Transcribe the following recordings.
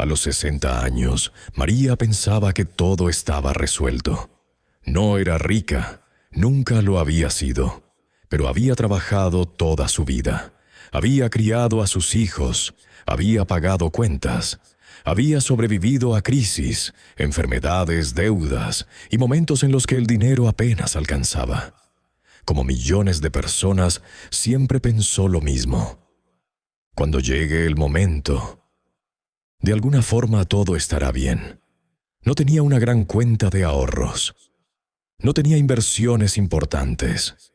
A los 60 años, María pensaba que todo estaba resuelto. No era rica, nunca lo había sido, pero había trabajado toda su vida. Había criado a sus hijos, había pagado cuentas, había sobrevivido a crisis, enfermedades, deudas y momentos en los que el dinero apenas alcanzaba. Como millones de personas, siempre pensó lo mismo. Cuando llegue el momento, de alguna forma todo estará bien. No tenía una gran cuenta de ahorros. No tenía inversiones importantes.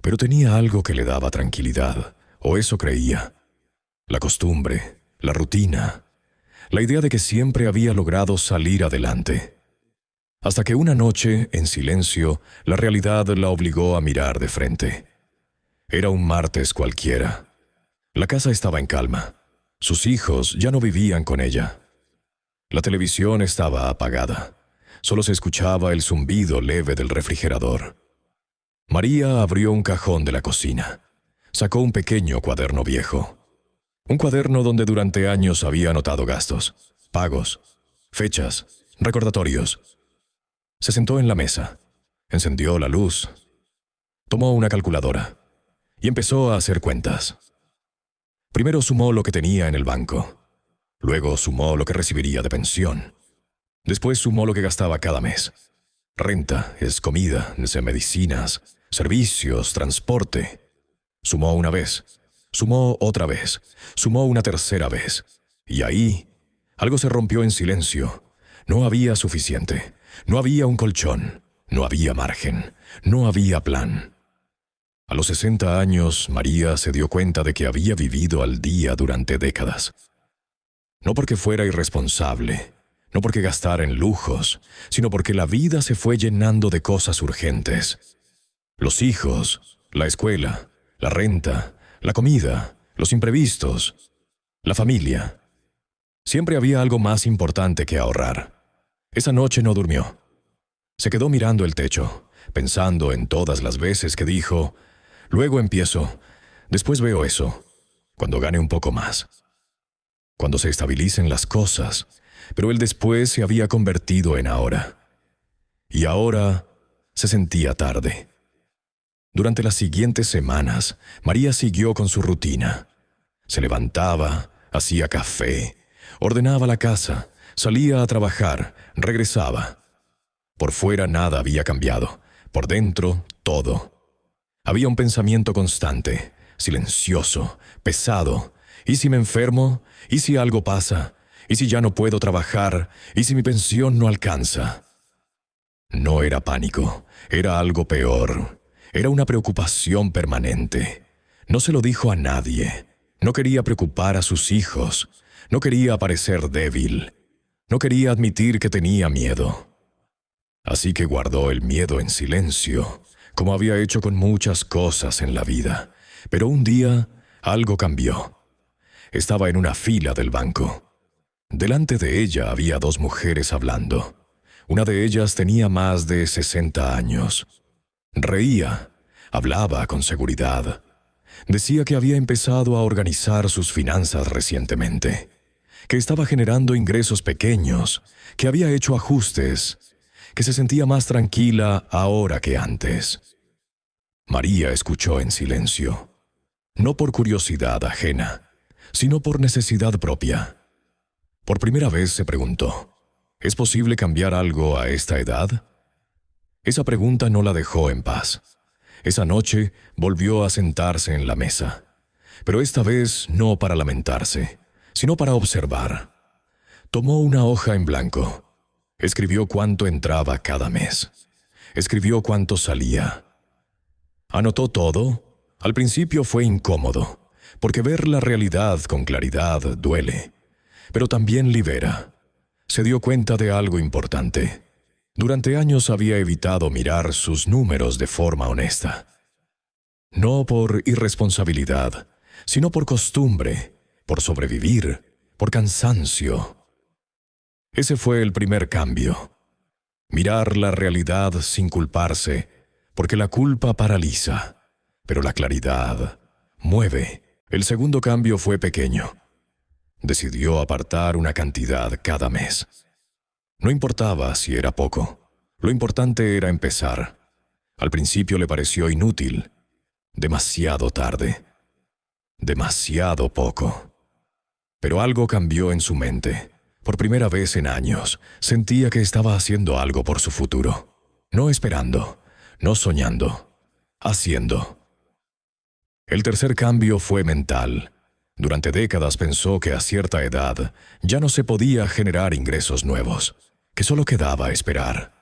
Pero tenía algo que le daba tranquilidad, o eso creía. La costumbre, la rutina, la idea de que siempre había logrado salir adelante. Hasta que una noche, en silencio, la realidad la obligó a mirar de frente. Era un martes cualquiera. La casa estaba en calma. Sus hijos ya no vivían con ella. La televisión estaba apagada. Solo se escuchaba el zumbido leve del refrigerador. María abrió un cajón de la cocina. Sacó un pequeño cuaderno viejo. Un cuaderno donde durante años había anotado gastos, pagos, fechas, recordatorios. Se sentó en la mesa, encendió la luz, tomó una calculadora y empezó a hacer cuentas. Primero sumó lo que tenía en el banco. Luego sumó lo que recibiría de pensión. Después sumó lo que gastaba cada mes. Renta, comida, medicinas, servicios, transporte. Sumó una vez, sumó otra vez, sumó una tercera vez. Y ahí, algo se rompió en silencio. No había suficiente. No había un colchón. No había margen. No había plan. A los 60 años, María se dio cuenta de que había vivido al día durante décadas. No porque fuera irresponsable, no porque gastara en lujos, sino porque la vida se fue llenando de cosas urgentes. Los hijos, la escuela, la renta, la comida, los imprevistos, la familia. Siempre había algo más importante que ahorrar. Esa noche no durmió. Se quedó mirando el techo, pensando en todas las veces que dijo: luego empiezo, después veo eso, cuando gane un poco más. Cuando se estabilicen las cosas, pero el después se había convertido en ahora. Y ahora se sentía tarde. Durante las siguientes semanas, María siguió con su rutina. Se levantaba, hacía café, ordenaba la casa, salía a trabajar, regresaba. Por fuera nada había cambiado, por dentro todo. Había un pensamiento constante, silencioso, pesado. ¿Y si me enfermo? ¿Y si algo pasa? ¿Y si ya no puedo trabajar? ¿Y si mi pensión no alcanza? No era pánico, era algo peor. Era una preocupación permanente. No se lo dijo a nadie. No quería preocupar a sus hijos. No quería parecer débil. No quería admitir que tenía miedo. Así que guardó el miedo en silencio, como había hecho con muchas cosas en la vida. Pero un día, algo cambió. Estaba en una fila del banco. Delante de ella había dos mujeres hablando. Una de ellas tenía más de 60 años. Reía, hablaba con seguridad. Decía que había empezado a organizar sus finanzas recientemente, que estaba generando ingresos pequeños, que había hecho ajustes, que se sentía más tranquila ahora que antes. María escuchó en silencio, no por curiosidad ajena, sino por necesidad propia. Por primera vez se preguntó: ¿es posible cambiar algo a esta edad? Esa pregunta no la dejó en paz. Esa noche volvió a sentarse en la mesa, pero esta vez no para lamentarse, sino para observar. Tomó una hoja en blanco. Escribió cuánto entraba cada mes. Escribió cuánto salía. Anotó todo. Al principio fue incómodo, porque ver la realidad con claridad duele, pero también libera. Se dio cuenta de algo importante. Durante años había evitado mirar sus números de forma honesta. No por irresponsabilidad, sino por costumbre, por sobrevivir, por cansancio. Ese fue el primer cambio. Mirar la realidad sin culparse, porque la culpa paraliza, pero la claridad mueve. El segundo cambio fue pequeño. Decidió apartar una cantidad cada mes. No importaba si era poco. Lo importante era empezar. Al principio le pareció inútil. Demasiado tarde. Demasiado poco. Pero algo cambió en su mente. Por primera vez en años, sentía que estaba haciendo algo por su futuro. No esperando, no soñando, haciendo. El tercer cambio fue mental. Durante décadas pensó que a cierta edad ya no se podía generar ingresos nuevos, que solo quedaba esperar.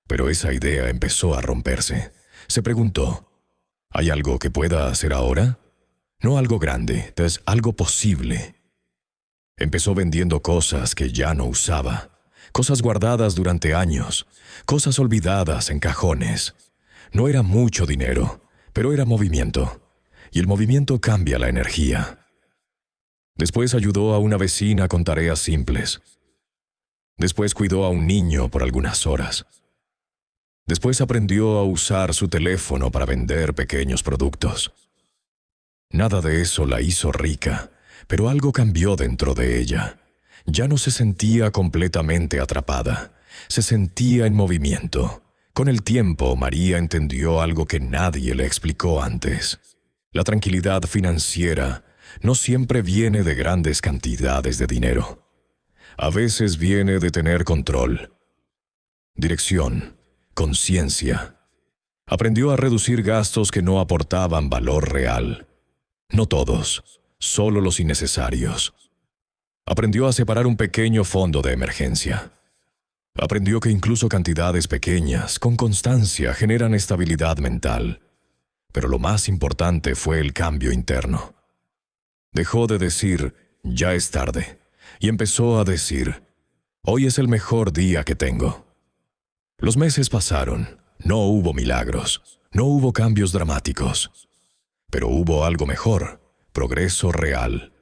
Pero esa idea empezó a romperse. Se preguntó, ¿hay algo que pueda hacer ahora? No algo grande, es algo posible. Empezó vendiendo cosas que ya no usaba, cosas guardadas durante años, cosas olvidadas en cajones. No era mucho dinero, pero era movimiento, y el movimiento cambia la energía. Después ayudó a una vecina con tareas simples. Después cuidó a un niño por algunas horas. Después aprendió a usar su teléfono para vender pequeños productos. Nada de eso la hizo rica, pero algo cambió dentro de ella. Ya no se sentía completamente atrapada, se sentía en movimiento. Con el tiempo, María entendió algo que nadie le explicó antes. La tranquilidad financiera no siempre viene de grandes cantidades de dinero. A veces viene de tener control, dirección, conciencia. Aprendió a reducir gastos que no aportaban valor real. No todos, solo los innecesarios. Aprendió a separar un pequeño fondo de emergencia. Aprendió que incluso cantidades pequeñas, con constancia, generan estabilidad mental. Pero lo más importante fue el cambio interno. Dejó de decir, ya es tarde, y empezó a decir, hoy es el mejor día que tengo. Los meses pasaron, no hubo milagros, no hubo cambios dramáticos, pero hubo algo mejor, progreso real.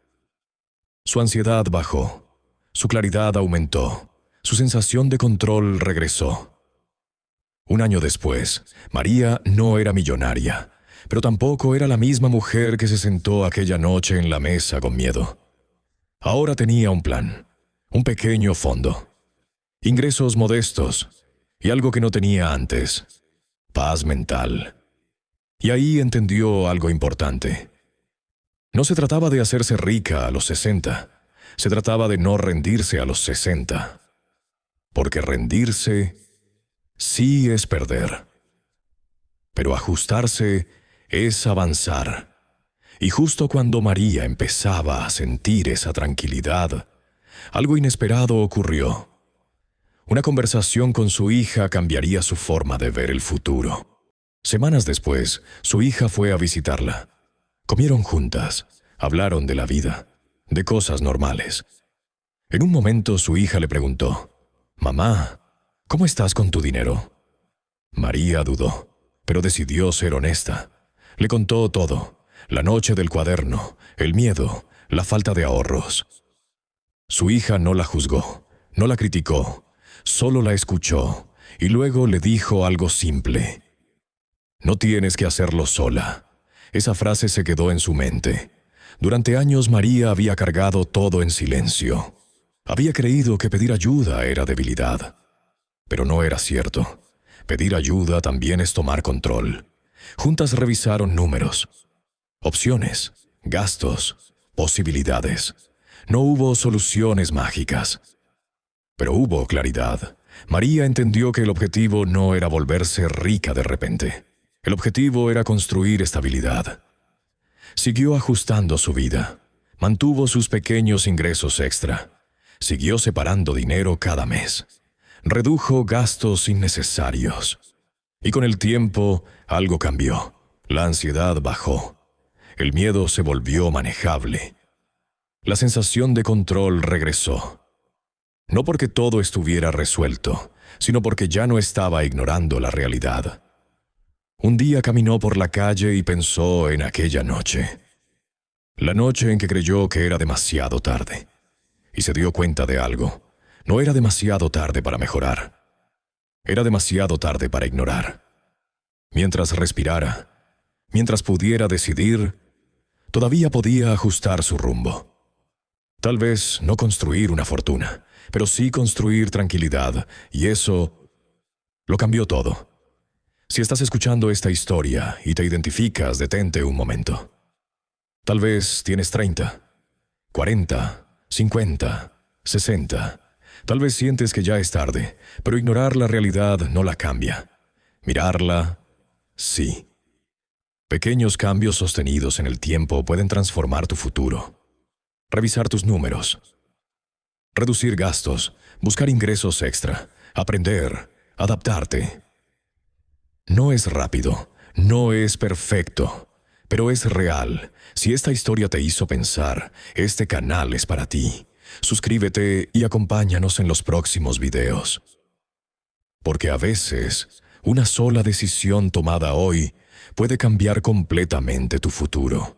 Su ansiedad bajó, su claridad aumentó, su sensación de control regresó. Un año después, María no era millonaria, pero tampoco era la misma mujer que se sentó aquella noche en la mesa con miedo. Ahora tenía un plan, un pequeño fondo, ingresos modestos y algo que no tenía antes, paz mental. Y ahí entendió algo importante. No se trataba de hacerse rica a los 60, se trataba de no rendirse a los 60. Porque rendirse sí es perder. Pero ajustarse es avanzar. Y justo cuando María empezaba a sentir esa tranquilidad, algo inesperado ocurrió. Una conversación con su hija cambiaría su forma de ver el futuro. Semanas después, su hija fue a visitarla. Comieron juntas, hablaron de la vida, de cosas normales. En un momento su hija le preguntó, «Mamá, ¿cómo estás con tu dinero?» María dudó, pero decidió ser honesta. Le contó todo, la noche del cuaderno, el miedo, la falta de ahorros. Su hija no la juzgó, no la criticó, solo la escuchó y luego le dijo algo simple. «No tienes que hacerlo sola». Esa frase se quedó en su mente. Durante años María había cargado todo en silencio. Había creído que pedir ayuda era debilidad. Pero no era cierto. Pedir ayuda también es tomar control. Juntas revisaron números, opciones, gastos, posibilidades. No hubo soluciones mágicas. Pero hubo claridad. María entendió que el objetivo no era volverse rica de repente. El objetivo era construir estabilidad. Siguió ajustando su vida. Mantuvo sus pequeños ingresos extra. Siguió separando dinero cada mes. Redujo gastos innecesarios. Y con el tiempo, algo cambió. La ansiedad bajó. El miedo se volvió manejable. La sensación de control regresó. No porque todo estuviera resuelto, sino porque ya no estaba ignorando la realidad. Un día caminó por la calle y pensó en aquella noche. La noche en que creyó que era demasiado tarde. Y se dio cuenta de algo. No era demasiado tarde para mejorar. Era demasiado tarde para ignorar. Mientras respirara, mientras pudiera decidir, todavía podía ajustar su rumbo. Tal vez no construir una fortuna, pero sí construir tranquilidad, y eso lo cambió todo. Si estás escuchando esta historia y te identificas, detente un momento. Tal vez tienes 30, 40, 50, 60. Tal vez sientes que ya es tarde, pero ignorar la realidad no la cambia. Mirarla, sí. Pequeños cambios sostenidos en el tiempo pueden transformar tu futuro. Revisar tus números. Reducir gastos, buscar ingresos extra, aprender, adaptarte. No es rápido, no es perfecto, pero es real. Si esta historia te hizo pensar, este canal es para ti. Suscríbete y acompáñanos en los próximos videos. Porque a veces, una sola decisión tomada hoy puede cambiar completamente tu futuro.